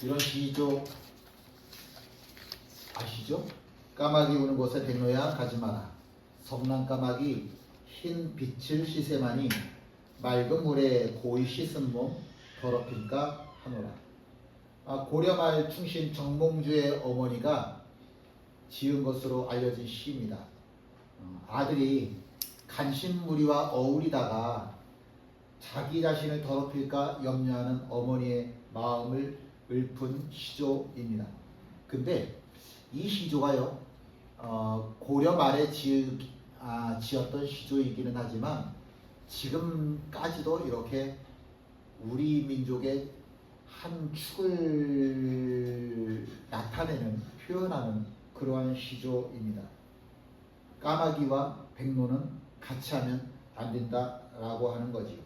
이런 시조 아시죠? 까마귀 우는 곳에 백로야 가지 마라. 성난 까마귀 흰 빛을 씻애마니 맑은 물에 고이 씻은 몸 더럽힐까 하노라. 고려말 충신 정몽주의 어머니가 지은 것으로 알려진 시입니다. 아들이 간신무리와 어울리다가 자기 자신을 더럽힐까 염려하는 어머니의 마음을 읊은 시조입니다. 근데 이 시조가요, 고려 말에 지었던 시조이기는 하지만 지금까지도 이렇게 우리 민족의 한 축을 나타내는, 표현하는 그러한 시조입니다. 까마귀와 백로는 같이 하면 안 된다라고 하는 거지요.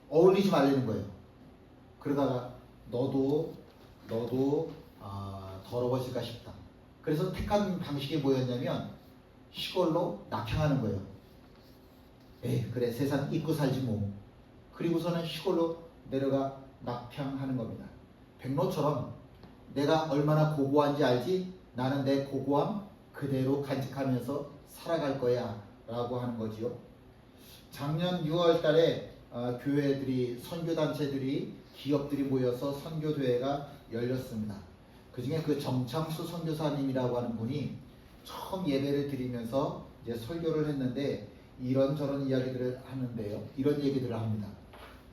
어울리지 말라는 거예요. 그러다가 너도 더러워질까 싶다. 그래서 택한 방식이 뭐였냐면 시골로 낙향하는 거예요. 에이 그래 세상 잊고 살지 뭐. 그리고서는 시골로 내려가 낙향하는 겁니다. 백로처럼 내가 얼마나 고고한지 알지? 나는 내 고고함 그대로 간직하면서 살아갈 거야 라고 하는 거지요. 작년 6월 달에 교회들이, 선교단체들이, 기업들이 모여서 선교대회가 열렸습니다. 그 중에 그 정창수 선교사님이라고 하는 분이 처음 예배를 드리면서 이제 설교를 했는데 이런저런 이야기들을 하는데요. 이런 얘기들을 합니다.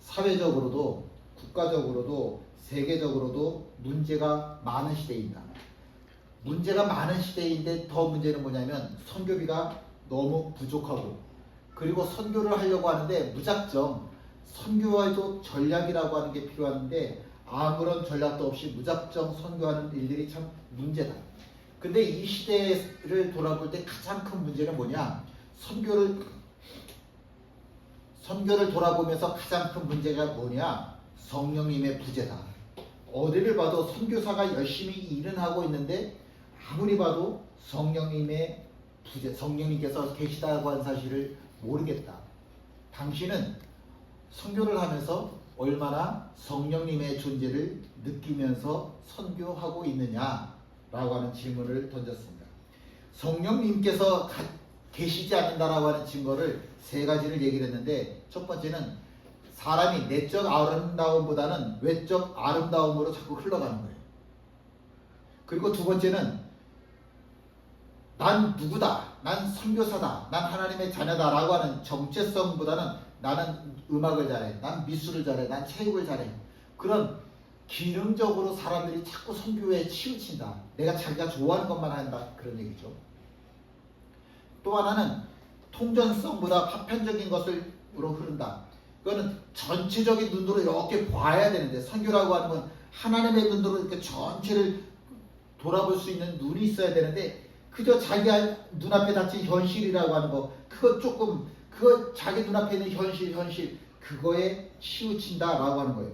사회적으로도, 국가적으로도, 세계적으로도 문제가 많은 시대입니다. 문제가 많은 시대인데 더 문제는 뭐냐면 선교비가 너무 부족하고, 그리고 선교를 하려고 하는데 무작정 선교와도 전략이라고 하는 게 필요한데 아무런 전략도 없이 무작정 선교하는 일들이 참 문제다. 근데 이 시대를 돌아볼 때 가장 큰 문제는 뭐냐? 선교를 돌아보면서 가장 큰 문제가 뭐냐? 성령님의 부재다. 어디를 봐도 선교사가 열심히 일은 하고 있는데 아무리 봐도 성령님의 부재, 성령님께서 계시다고 하는 사실을 모르겠다. 당신은 선교를 하면서 얼마나 성령님의 존재를 느끼면서 선교하고 있느냐라고 하는 질문을 던졌습니다. 성령님께서 계시지 않는다라고 하는 증거를 세 가지를 얘기를 했는데, 첫 번째는 사람이 내적 아름다움보다는 외적 아름다움으로 자꾸 흘러가는 거예요. 그리고 두 번째는 난 누구다, 난 선교사다, 난 하나님의 자녀다라고 하는 정체성보다는 나는 음악을 잘해, 난 미술을 잘해, 난 체육을 잘해, 그런 기능적으로 사람들이 자꾸 선교에 치우친다. 내가 자기가 좋아하는 것만 한다, 그런 얘기죠. 또 하나는 통전성보다 파편적인 것으로 흐른다. 그거는 전체적인 눈으로 이렇게 봐야 되는데, 선교라고 하는 건 하나님의 눈으로 이렇게 전체를 돌아볼 수 있는 눈이 있어야 되는데 그저 자기 눈앞에 닥친 현실이라고 하는 거, 그거 자기 눈앞에 있는 현실 그거에 치우친다라고 하는 거예요.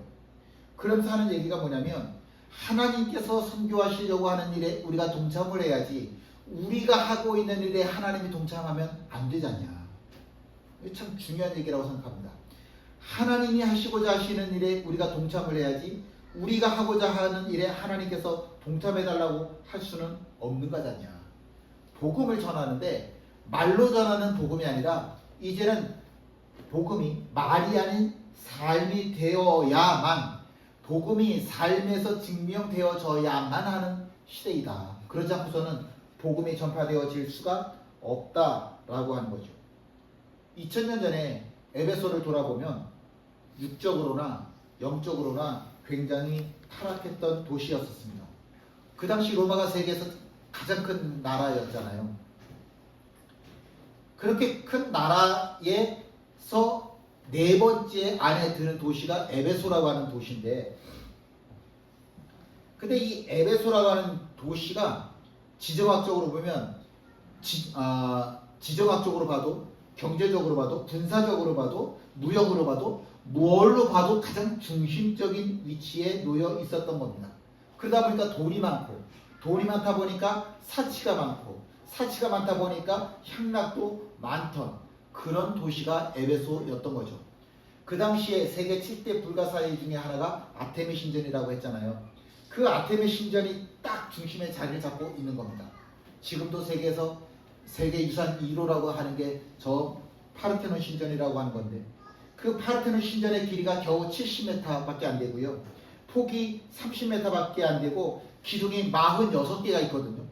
그러면서 하는 얘기가 뭐냐면 하나님께서 선교하시려고 하는 일에 우리가 동참을 해야지 우리가 하고 있는 일에 하나님이 동참하면 안 되잖냐. 이게 참 중요한 얘기라고 생각합니다. 하나님이 하시고자 하시는 일에 우리가 동참을 해야지 우리가 하고자 하는 일에 하나님께서 동참해달라고 할 수는 없는 거잖냐. 복음을 전하는데 말로 전하는 복음이 아니라 이제는 복음이 말이 아닌 삶이 되어야만, 복음이 삶에서 증명되어져야만 하는 시대이다. 그러지 않고서는 복음이 전파되어질 수가 없다라고 하는 거죠. 2000년 전에 에베소를 돌아보면 육적으로나 영적으로나 굉장히 타락했던 도시였었습니다. 그 당시 로마가 세계에서 가장 큰 나라였잖아요. 그렇게 큰 나라에서 네 번째 안에 드는 도시가 에베소라고 하는 도시인데, 근데 이 에베소라고 하는 도시가 지정학적으로 보면 지정학적으로 봐도, 경제적으로 봐도, 군사적으로 봐도, 무역으로 봐도, 뭘로 봐도 가장 중심적인 위치에 놓여 있었던 겁니다. 그러다 보니까 돈이 많다 보니까 사치가 많다 보니까 향락도 많던 그런 도시가 에베소였던 거죠. 그 당시에 세계 7대 불가사의 중에 하나가 아테미 신전이라고 했잖아요. 그 아테미 신전이 딱 중심에 자리를 잡고 있는 겁니다. 지금도 세계에서 세계유산 1호라고 하는 게 저 파르테논 신전이라고 하는 건데, 그 파르테논 신전의 길이가 겨우 70m밖에 안 되고요. 폭이 30m밖에 안 되고 기둥이 46개가 있거든요.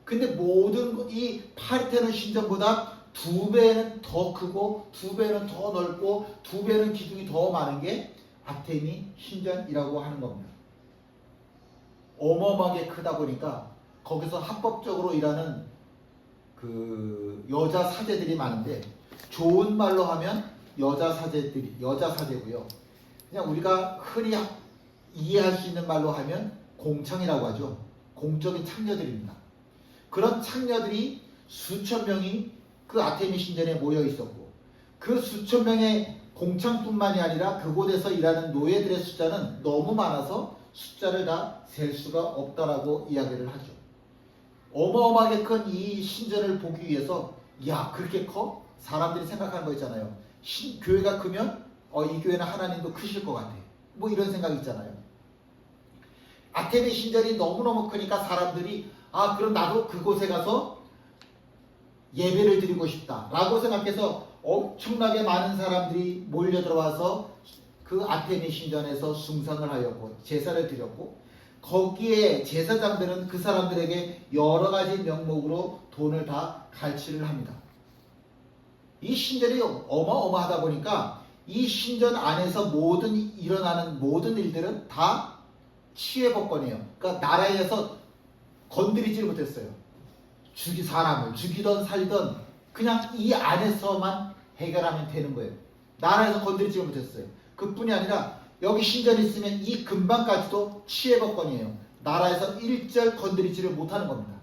근데 모든 이 파르테논 신전보다 2배는 더 크고 2배는 더 넓고 2배는 기둥이 더 많은 게 아테미 신전이라고 하는 겁니다. 어마어마하게 크다 보니까 거기서 합법적으로 일하는 그 여자 사제들이 많은데, 좋은 말로 하면 여자 사제고요. 그냥 우리가 흔히 이해할 수 있는 말로 하면 공창이라고 하죠. 공적인 창녀들입니다. 그런 창녀들이 수천 명이 그 아테미 신전에 모여 있었고, 그 수천 명의 공창뿐만이 아니라 그곳에서 일하는 노예들의 숫자는 너무 많아서 숫자를 다 셀 수가 없다라고 이야기를 하죠. 어마어마하게 큰 이 신전을 보기 위해서, 야, 그렇게 커? 사람들이 생각하는 거 있잖아요. 교회가 크면 이 교회는 하나님도 크실 것 같아. 뭐 이런 생각 있잖아요. 아테미 신전이 너무너무 크니까 사람들이 그럼 나도 그곳에 가서 예배를 드리고 싶다 라고 생각해서 엄청나게 많은 사람들이 몰려 들어와서 그 아테미 신전에서 숭상을 하였고 제사를 드렸고, 거기에 제사장들은 그 사람들에게 여러 가지 명목으로 돈을 다 갈취를 합니다. 이 신전이 어마어마하다 보니까 이 신전 안에서 일어나는 모든 일들은 다 치외법권이에요. 그러니까 나라에서 건드리지를 못했어요. 사람을 죽이던 살던 그냥 이 안에서만 해결하면 되는 거예요. 나라에서 건드리지 못했어요. 그뿐이 아니라 여기 신전이 있으면 이 근방까지도 치외법권이에요. 나라에서 일절 건드리지를 못하는 겁니다.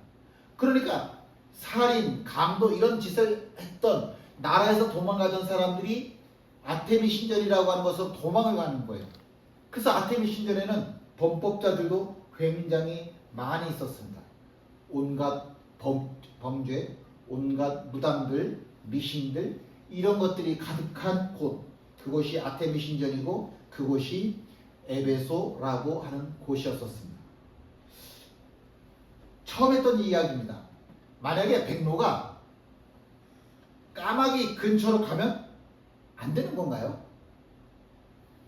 그러니까 살인, 강도 이런 짓을 했던, 나라에서 도망가던 사람들이 아테미 신전이라고 하는 것으로 도망을 가는 거예요. 그래서 아테미 신전에는 범법자들도 굉장히 많이 있었습니다. 온갖 범죄, 온갖 무당들, 미신들, 이런 것들이 가득한 곳, 그곳이 아테미 신전이고 그곳이 에베소라고 하는 곳이었었습니다. 처음 했던 이야기입니다. 만약에 백로가 까마귀 근처로 가면 안 되는 건가요?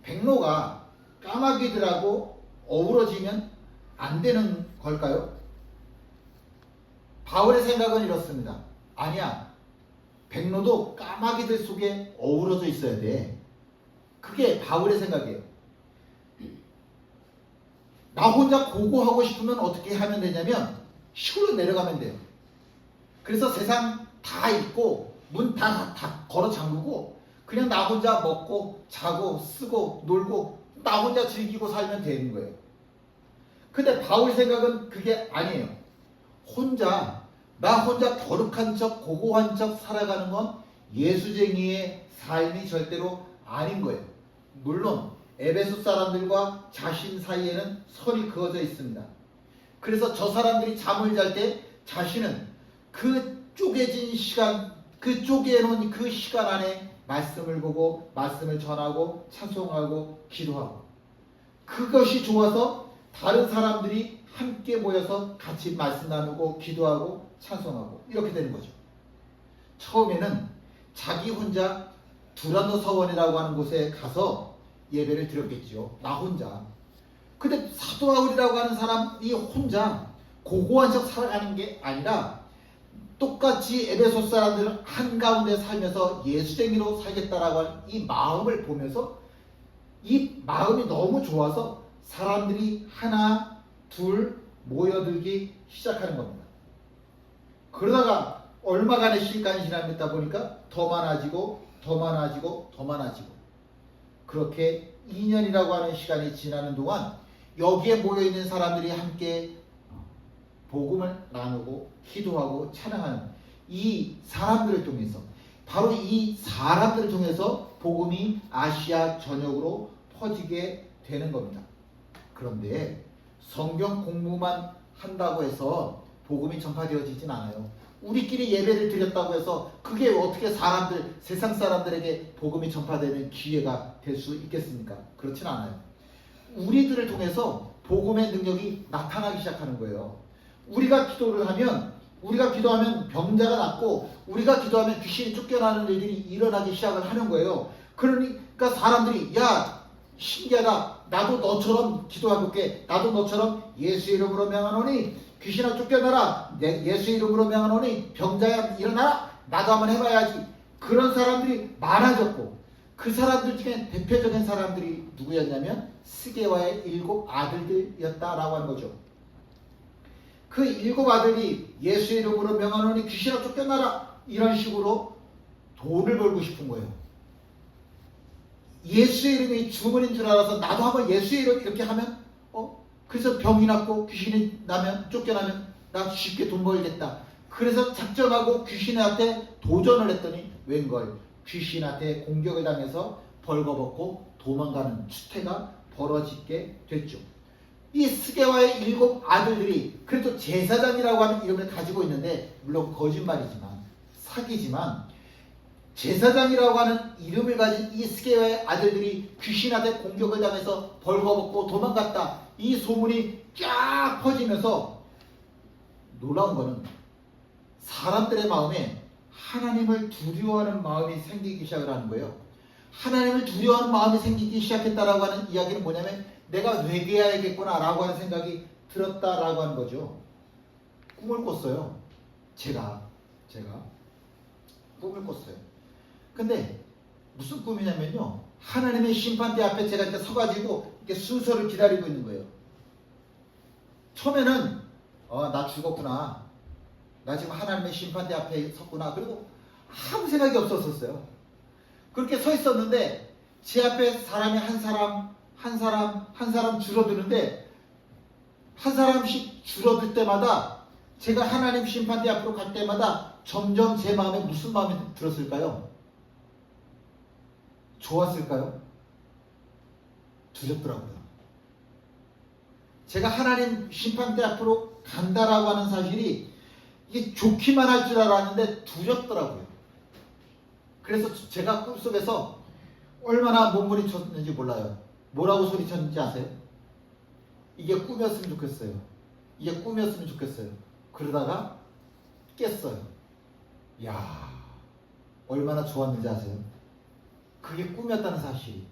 백로가 까마귀들하고 어우러지면 안 되는 걸까요? 바울의 생각은 이렇습니다. 아니야. 백로도 까마귀들 속에 어우러져 있어야 돼. 그게 바울의 생각이에요. 나 혼자 고고하고 싶으면 어떻게 하면 되냐면 시골로 내려가면 돼요. 그래서 세상 다 잊고 문 다 걸어 잠그고 그냥 나 혼자 먹고 자고 쓰고 놀고 나 혼자 즐기고 살면 되는 거예요. 근데 바울 생각은 그게 아니에요. 나 혼자 거룩한 척 고고한 척 살아가는 건 예수쟁이의 삶이 절대로 아닌 거예요. 물론 에베소 사람들과 자신 사이에는 선이 그어져 있습니다. 그래서 저 사람들이 잠을 잘 때 자신은 그 쪼개진 시간, 그 쪼개놓은 그 시간 안에 말씀을 보고 말씀을 전하고 찬송하고 기도하고, 그것이 좋아서 다른 사람들이 함께 모여서 같이 말씀 나누고 기도하고 찬송하고 이렇게 되는 거죠. 처음에는 자기 혼자 두란노 서원이라고 하는 곳에 가서 예배를 드렸겠죠. 나 혼자. 근데 사도 바울이라고 하는 사람이 혼자 고고한 척 살아가는 게 아니라 똑같이 에베소 사람들은 한가운데 살면서 예수쟁이로 살겠다라고 하는 이 마음을 보면서 이 마음이 너무 좋아서 사람들이 하나 둘 모여들기 시작하는 겁니다. 그러다가 얼마간의 시간이 지나다 보니까 더 많아지고 그렇게 2년이라고 하는 시간이 지나는 동안 여기에 모여있는 사람들이 함께 복음을 나누고 기도하고 찬양하는 이 사람들을 통해서, 바로 이 사람들을 통해서 복음이 아시아 전역으로 퍼지게 되는 겁니다. 그런데 성경 공부만 한다고 해서 복음이 전파되어지진 않아요. 우리끼리 예배를 드렸다고 해서 그게 어떻게 세상 사람들에게 복음이 전파되는 기회가 될 수 있겠습니까? 그렇진 않아요. 우리들을 통해서 복음의 능력이 나타나기 시작하는 거예요. 우리가 기도하면 병자가 낫고, 우리가 기도하면 귀신이 쫓겨나는 일들이 일어나기 시작을 하는 거예요. 그러니까 사람들이, 야, 신기하다. 나도 너처럼 기도해볼게. 나도 너처럼 예수 이름으로 명하노니 귀신아 쫓겨나라. 예수 이름으로 명하노니 병자야 일어나라. 나도 한번 해봐야지. 그런 사람들이 많아졌고, 그 사람들 중에 대표적인 사람들이 누구였냐면 스게와의 7 아들들이었다라고 하는 거죠. 그 7 아들이 예수 이름으로 명하노니 귀신아 쫓겨나라, 이런 식으로 돈을 벌고 싶은 거예요. 예수 이름이 주문인 줄 알아서 나도 한번 예수 이름 이렇게 하면 그래서 병이 낫고 귀신이 쫓겨나면 나 쉽게 돈 벌겠다. 그래서 작정하고 귀신한테 도전을 했더니 웬걸 귀신한테 공격을 당해서 벌거벗고 도망가는 추태가 벌어지게 됐죠. 이 스게와의 7 아들들이 그래도 제사장이라고 하는 이름을 가지고 있는데, 물론 거짓말이지만 사기지만, 제사장이라고 하는 이름을 가진 이 스게와의 아들들이 귀신한테 공격을 당해서 벌거벗고 도망갔다, 이 소문이 쫙 퍼지면서 놀라운 거는 사람들의 마음에 하나님을 두려워하는 마음이 생기기 시작을 하는 거예요. 하나님을 두려워하는 마음이 생기기 시작했다라고 하는 이야기는 뭐냐면, 내가 회개해야겠구나 라고 하는 생각이 들었다라고 하는 거죠. 꿈을 꿨어요. 제가 꿈을 꿨어요. 근데 무슨 꿈이냐면요, 하나님의 심판대 앞에 제가 이렇게 서가지고 이렇게 순서를 기다리고 있는 거예요. 처음에는 나 죽었구나, 나 지금 하나님의 심판대 앞에 섰구나, 그리고 아무 생각이 없었어요. 그렇게 서 있었는데 제 앞에 사람이 한 사람 줄어드는데, 한 사람씩 줄어들 때마다 제가 하나님 심판대 앞으로 갈 때마다 점점 제 마음에 무슨 마음이 들었을까요? 좋았을까요? 두렵더라고요. 제가 하나님 심판대 앞으로 간다라고 하는 사실이 이게 좋기만 할 줄 알았는데 두렵더라고요. 그래서 제가 꿈속에서 얼마나 몸부림쳤는지 몰라요. 뭐라고 소리쳤는지 아세요? 이게 꿈이었으면 좋겠어요. 이게 꿈이었으면 좋겠어요. 그러다가 깼어요. 이야, 얼마나 좋았는지 아세요? 그게 꿈이었다는 사실이.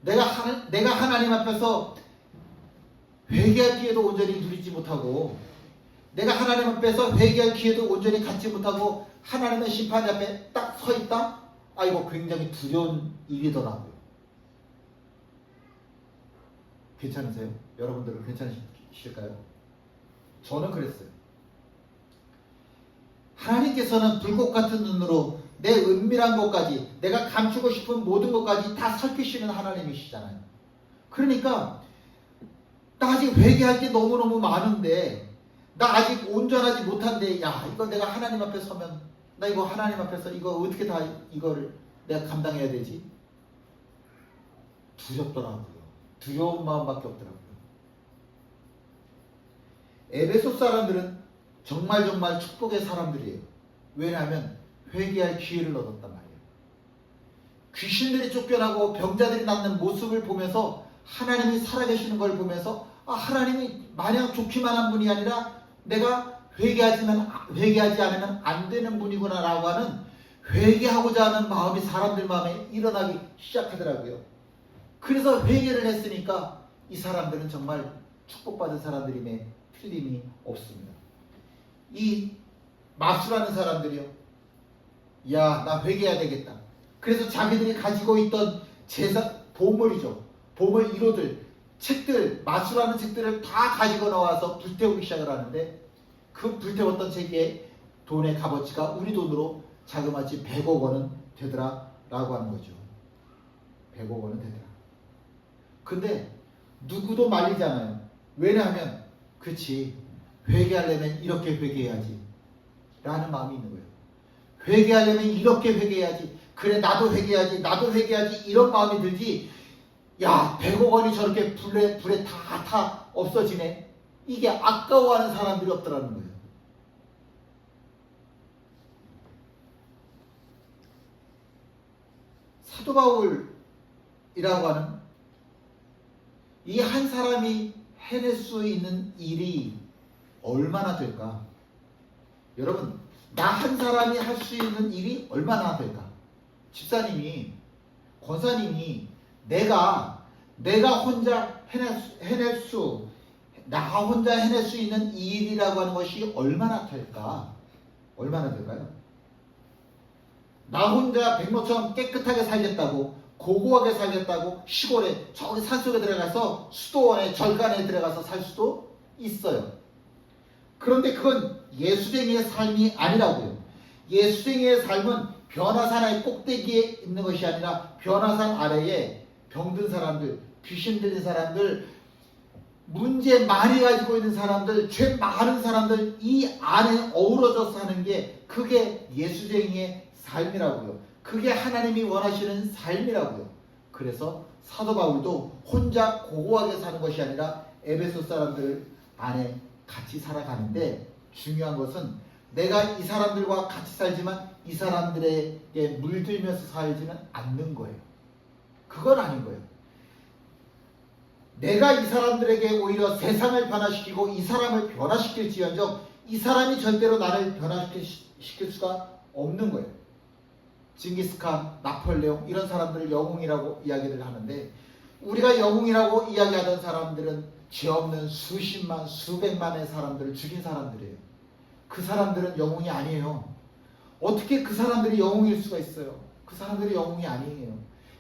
내가 하나님 앞에서 회개할 기회도 온전히 누리지 못하고, 내가 하나님 앞에서 회개할 기회도 온전히 갖지 못하고 하나님의 심판 앞에 딱 서 있다? 이거 굉장히 두려운 일이더라고요. 괜찮으세요? 여러분들은 괜찮으실까요? 저는 그랬어요. 하나님께서는 불꽃 같은 눈으로 내 은밀한 것까지, 내가 감추고 싶은 모든 것까지 다 살피시는 하나님이시잖아요. 그러니까 나 아직 회개할 게 너무너무 많은데, 나 아직 온전하지 못한데, 야, 이거 내가 하나님 앞에 서면, 나 이거 하나님 앞에서 이거 어떻게 다 이거를 내가 감당해야 되지? 두렵더라고요. 두려운 마음밖에 없더라고요. 에베소 사람들은 정말 축복의 사람들이에요. 왜냐하면 회개할 기회를 얻었단 말이에요. 귀신들이 쫓겨나고 병자들이 낫는 모습을 보면서, 하나님이 살아계시는 걸 보면서, 하나님이 마냥 좋기만 한 분이 아니라 내가 회개하지 않으면 안 되는 분이구나 라고 하는, 회개하고자 하는 마음이 사람들 마음에 일어나기 시작하더라고요. 그래서 회개를 했으니까 이 사람들은 정말 축복받은 사람들임에 틀림이 없습니다. 이 마수라는 사람들이요, 야, 나 회개해야 되겠다. 그래서 자기들이 가지고 있던 보물이죠. 보물 1호들, 책들, 마수라는 책들을 다 가지고 나와서 불태우기 시작을 하는데, 그 불태웠던 책의 돈의 값어치가 우리 돈으로 자그마치 100억 원은 되더라 라고 하는 거죠. 100억 원은 되더라. 근데 누구도 말리지 않아요. 왜냐하면 그치, 회개하려면 이렇게 회개해야지 라는 마음이 있는 거예요. 회개하려면 이렇게 회개해야지, 그래 나도 회개해야지 이런 마음이 들지, 야 100억 원이 저렇게 불에 다 없어지네, 이게 아까워하는 사람들이 없더라는 거예요. 사도 바울이라고 하는 이 한 사람이 해낼 수 있는 일이 얼마나 될까? 여러분, 나 한 사람이 할 수 있는 일이 얼마나 될까? 집사님이, 권사님이 내가 혼자 나 혼자 해낼 수 있는 일이라고 하는 것이 얼마나 될까? 얼마나 될까요? 나 혼자 백로처럼 깨끗하게 살겠다고, 고고하게 살겠다고 시골에 저기 산속에 들어가서 수도원에 절간에 들어가서 살 수도 있어요. 그런데 그건 예수쟁이의 삶이 아니라고요. 예수쟁이의 삶은 변화산의 꼭대기에 있는 것이 아니라 변화산 아래에 병든 사람들, 귀신 들린 사람들, 문제 많이 가지고 있는 사람들, 죄 많은 사람들 이 안에 어우러져 사는 게 그게 예수쟁이의 삶이라고요. 그게 하나님이 원하시는 삶이라고요. 그래서 사도 바울도 혼자 고고하게 사는 것이 아니라 에베소 사람들 안에 같이 살아가는데 중요한 것은 내가 이 사람들과 같이 살지만 이 사람들에게 물들면서 살지는 않는 거예요. 그건 아닌 거예요. 내가 이 사람들에게 오히려 세상을 변화시키고 이 사람을 변화시킬지언정 이 사람이 절대로 나를 변화시킬 수가 없는 거예요. 징기스칸, 나폴레옹 이런 사람들을 영웅이라고 이야기를 하는데 우리가 영웅이라고 이야기하던 사람들은 죄 없는 수십만, 수백만의 사람들을 죽인 사람들이에요. 그 사람들은 영웅이 아니에요. 어떻게 그 사람들이 영웅일 수가 있어요? 그 사람들이 영웅이 아니에요.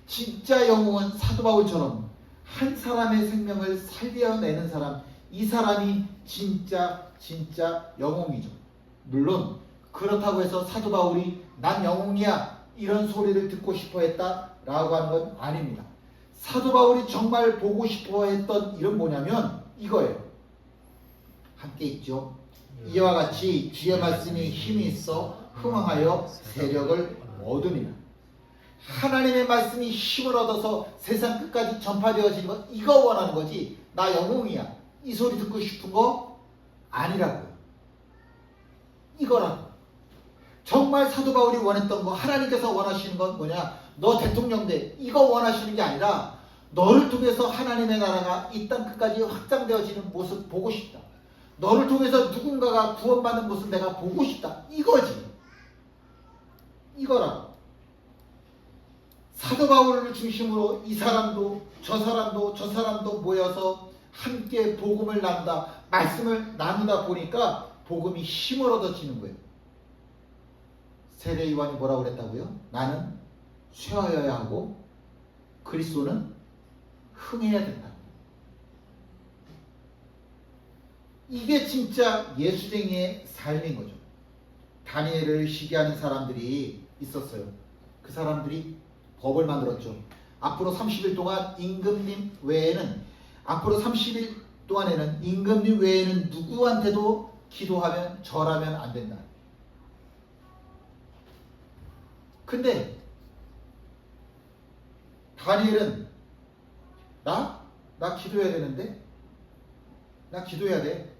진짜 영웅은 사도 바울처럼 한 사람의 생명을 살려내는 사람, 이 사람이 진짜 영웅이죠. 물론 그렇다고 해서 사도 바울이 난 영웅이야 이런 소리를 듣고 싶어 했다라고 하는 건 아닙니다. 사도 바울이 정말 보고 싶어 했던 일은 뭐냐면 이거예요. 함께 있죠. 이와 같이 주의 말씀이 힘이 있어 흥황하여 세력을 얻으니라. 하나님의 말씀이 힘을 얻어서 세상 끝까지 전파되어지는 것, 이거 원하는 거지. 나 영웅이야 이 소리 듣고 싶은 거 아니라고요. 이거라고. 정말 사도 바울이 원했던 거, 하나님께서 원하시는 건 뭐냐? 너 대통령 돼. 이거 원하시는 게 아니라 너를 통해서 하나님의 나라가 이 땅 끝까지 확장되어지는 모습 보고 싶다. 너를 통해서 누군가가 구원받는 모습 내가 보고 싶다. 이거지. 이거라고. 사도 바울을 중심으로 이 사람도 저 사람도 저 사람도 모여서 함께 복음을 나누다, 말씀을 나누다 보니까 복음이 힘을 얻어지는 거예요. 세례 요한이 뭐라고 그랬다고요? 나는 쇠하여야 하고 그리스도는 흥해야 된다. 이게 진짜 예수쟁이의 삶인 거죠. 다니엘을 시기하는 사람들이 있었어요. 그 사람들이 법을 만들었죠. 앞으로 30일 동안 임금님 외에는 임금님 외에는 누구한테도 기도하면 절하면 안 된다. 근데 다니엘은 나 기도해야 되는데 나 기도해야 돼.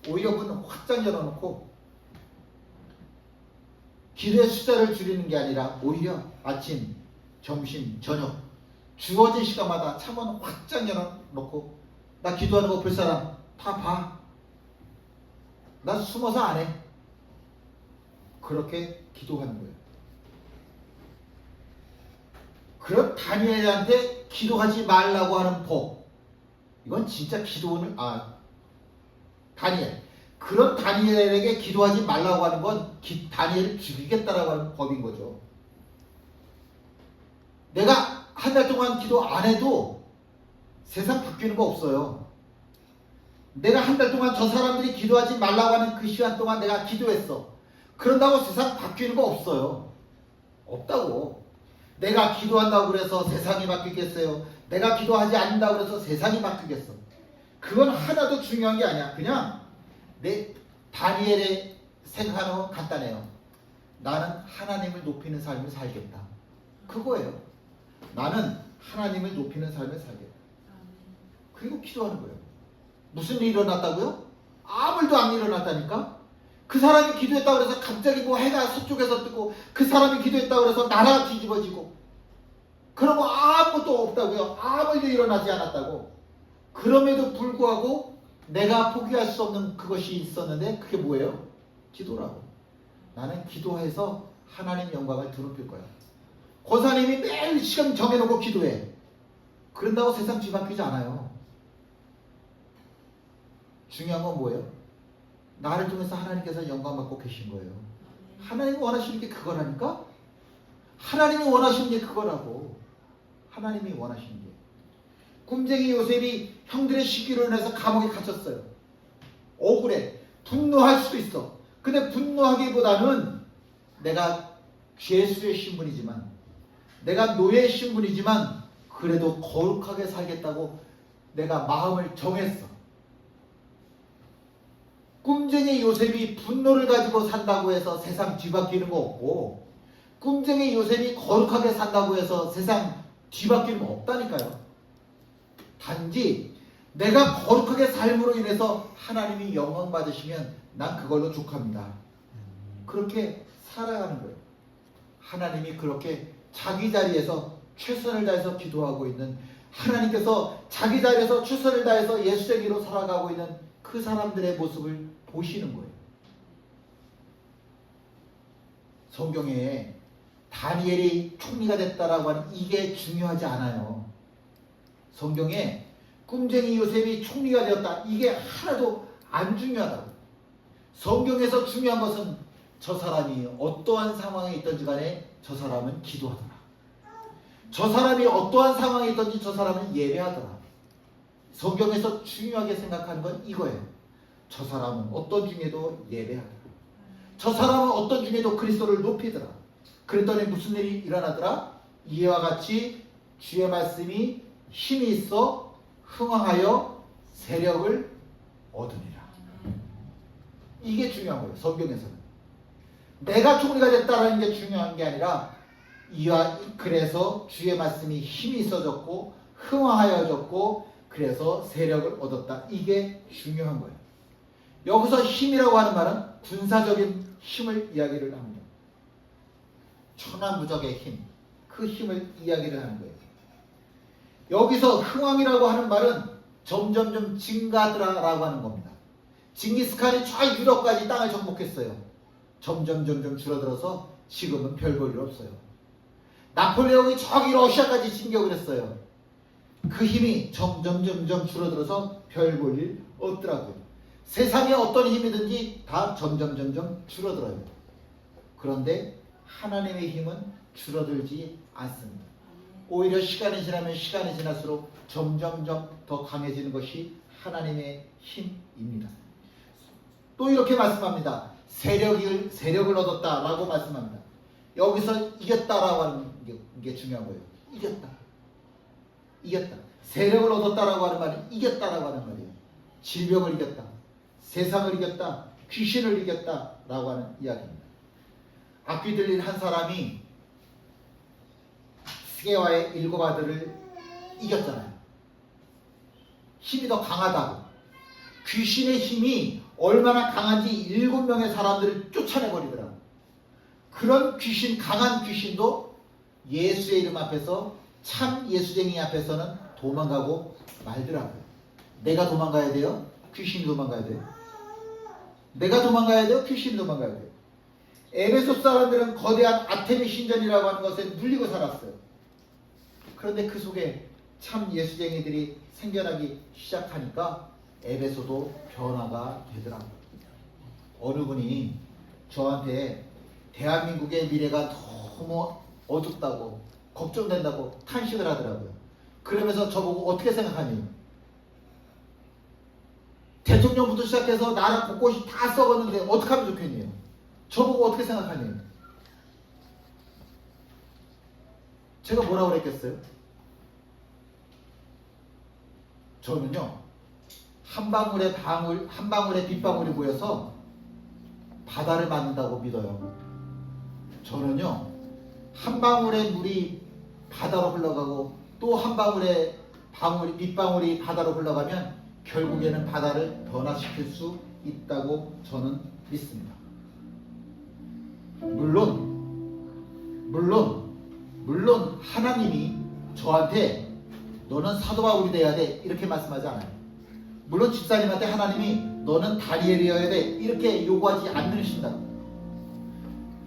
오히려 문을 확장 열어놓고 기도의 숫자를 줄이는 게 아니라 오히려 아침, 점심, 저녁 주어진 시간마다 창문 확장 열어놓고 나 기도하는 거 볼 사람 다 봐. 나 숨어서 안 해. 그렇게 기도하는 거예요. 그런 다니엘한테 기도하지 말라고 하는 법. 이건 진짜 기도는 다니엘. 그런 다니엘에게 기도하지 말라고 하는 건 다니엘을 죽이겠다라고 하는 법인 거죠. 내가 한 달 동안 기도 안 해도 세상 바뀌는 거 없어요. 내가 한 달 동안 저 사람들이 기도하지 말라고 하는 그 시간 동안 내가 기도했어. 그런다고 세상 바뀌는 거 없어요. 없다고. 내가 기도한다고 그래서 세상이 바뀌겠어요? 내가 기도하지 않는다고 그래서 세상이 바뀌겠어? 그건 하나도 중요한 게 아니야. 그냥 내 다니엘의 생각하는 건 간단해요. 나는 하나님을 높이는 삶을 살겠다. 그거예요. 나는 하나님을 높이는 삶을 살겠다. 그리고 기도하는 거예요. 무슨 일이 일어났다고요? 아무 일도 안 일어났다니까? 그 사람이 기도했다고 해서 갑자기 뭐 해가 서쪽에서 뜨고 그 사람이 기도했다고 해서 나라가 뒤집어지고 그러고 아무것도 없다고요. 아무 일도 일어나지 않았다고. 그럼에도 불구하고 내가 포기할 수 없는 그것이 있었는데 그게 뭐예요? 기도라고. 나는 기도해서 하나님 영광을 드높일 거야. 권사님이 매일 시간 정해놓고 기도해. 그런다고 세상 뒤바뀌지 않아요. 중요한 건 뭐예요? 나를 통해서 하나님께서 영광 받고 계신 거예요. 하나님이 원하시는 게 그거라니까? 하나님이 원하시는 게 그거라고. 하나님이 원하시는 게. 꿈쟁이 요셉이 형들의 시기로 인해서 감옥에 갇혔어요. 억울해. 분노할 수도 있어. 근데 분노하기보다는 내가 죄수의 신분이지만, 내가 노예의 신분이지만 그래도 거룩하게 살겠다고 내가 마음을 정했어. 꿈쟁이 요셉이 분노를 가지고 산다고 해서 세상 뒤바뀌는 거 없고, 꿈쟁이 요셉이 거룩하게 산다고 해서 세상 뒤바뀌는 거 없다니까요. 단지 내가 거룩하게 삶으로 인해서 하나님이 영광 받으시면 난 그걸로 족합니다. 그렇게 살아가는 거예요. 하나님이 그렇게 자기 자리에서 최선을 다해서 기도하고 있는, 하나님께서 자기 자리에서 최선을 다해서 예수쟁이로 살아가고 있는 그 사람들의 모습을 보시는 거예요. 성경에 다니엘이 총리가 됐다라고 하는 이게 중요하지 않아요. 성경에 꿈쟁이 요셉이 총리가 되었다, 이게 하나도 안 중요하다고. 성경에서 중요한 것은 저 사람이 어떠한 상황에 있든지 간에 저 사람은 기도하더라. 저 사람이 어떠한 상황에 있든지 저 사람은 예배하더라. 성경에서 중요하게 생각하는 건 이거예요. 저 사람은 어떤 중에도 예배하더라. 저 사람은 어떤 중에도 그리스도를 높이더라. 그랬더니 무슨 일이 일어나더라? 이와 같이 주의 말씀이 힘이 있어 흥황하여 세력을 얻으니라. 이게 중요한 거예요. 성경에서는. 내가 총리가 됐다는 게 중요한 게 아니라, 그래서 주의 말씀이 힘이 있어졌고 흥황하여졌고 그래서 세력을 얻었다. 이게 중요한 거예요. 여기서 힘이라고 하는 말은 군사적인 힘을 이야기를 합니다. 천하무적의 힘, 그 힘을 이야기를 하는 거예요. 여기서 흥왕이라고 하는 말은 점점점 증가하더라라고 하는 겁니다. 징기스칸이 저 유럽까지 땅을 정복했어요. 점점 줄어들어서 지금은 별 볼 일 없어요. 나폴레옹이 저기 러시아까지 진격을 했어요. 그 힘이 점점 줄어들어서 별 볼 일 없더라고요. 세상에 어떤 힘이든지 다 점점 줄어들어요. 그런데 하나님의 힘은 줄어들지 않습니다. 오히려 시간이 지날수록 점점 더 강해지는 것이 하나님의 힘입니다. 또 이렇게 말씀합니다. 세력을 얻었다라고 말씀합니다. 여기서 이겼다라고 하는 게 중요한 거예요. 이겼다. 세력을 얻었다라고 하는 말은 이겼다라고 하는 말이에요. 질병을 이겼다, 세상을 이겼다, 귀신을 이겼다라고 하는 이야기입니다. 악귀 들린 한 사람이 스게와의 7 아들을 이겼잖아요. 힘이 더 강하다고. 귀신의 힘이 얼마나 강한지 7명의 사람들을 쫓아내버리더라고요. 그런 귀신, 강한 귀신도 예수의 이름 앞에서, 참 예수쟁이 앞에서는 도망가고 말더라고요. 내가 도망가야 돼요? 귀신이 도망가야 돼요? 내가 도망가야 돼요? 귀신이 도망가야 돼요? 에베소 사람들은 거대한 아테미 신전이라고 하는 것에 눌리고 살았어요. 그런데 그 속에 참 예수쟁이들이 생겨나기 시작하니까 에베소도 변화가 되더라고요. 어느 분이 저한테 대한민국의 미래가 너무 어둡다고, 걱정된다고 탄식을 하더라고요. 그러면서 저보고 어떻게 생각하니? 대통령부터 시작해서 나라 곳곳이 다 썩었는데 어떻게 하면 좋겠니? 저보고 어떻게 생각하니? 제가 뭐라고 그랬겠어요? 저는요, 한 방울의 빗방울이 모여서 바다를 만든다고 믿어요. 저는요, 한 방울의 물이 바다로 흘러가고 또 한 방울의 빗방울이 바다로 흘러가면 결국에는 바다를 변화시킬 수 있다고 저는 믿습니다. 물론 하나님이 저한테 너는 사도 바울이 돼야 돼 이렇게 말씀하지 않아요. 물론 집사님한테 하나님이 너는 다니엘이어야 돼 이렇게 요구하지 않으신다.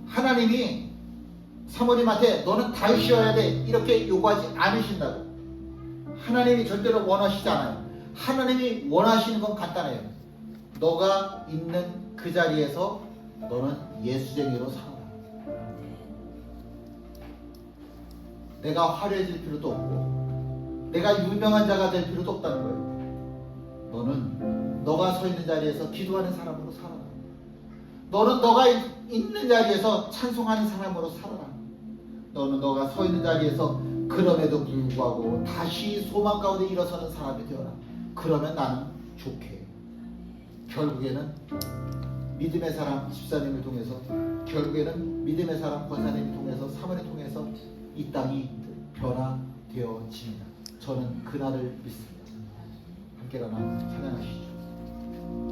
하나님이 사모님한테 너는 다윗이어야 돼 이렇게 요구하지 않으신다고. 하나님이 절대로 원하시지 않아요. 하나님이 원하시는 건 간단해요. 너가 있는 그 자리에서 너는 예수쟁이로 살아라. 내가 화려해질 필요도 없고 내가 유명한 자가 될 필요도 없다는 거예요. 너는 너가 서 있는 자리에서 기도하는 사람으로 살아라. 너는 너가 있는 자리에서 찬송하는 사람으로 살아라. 너는 너가 서 있는 자리에서 그럼에도 불구하고 다시 소망 가운데 일어서는 사람이 되어라. 그러면 나는 좋게 해요. 결국에는 믿음의 사람 집사님을 통해서, 결국에는 믿음의 사람 권사님을 통해서, 사모를 통해서 이 땅이 변화되어집니다. 저는 그날을 믿습니다. 함께 일어나 찬양하시죠.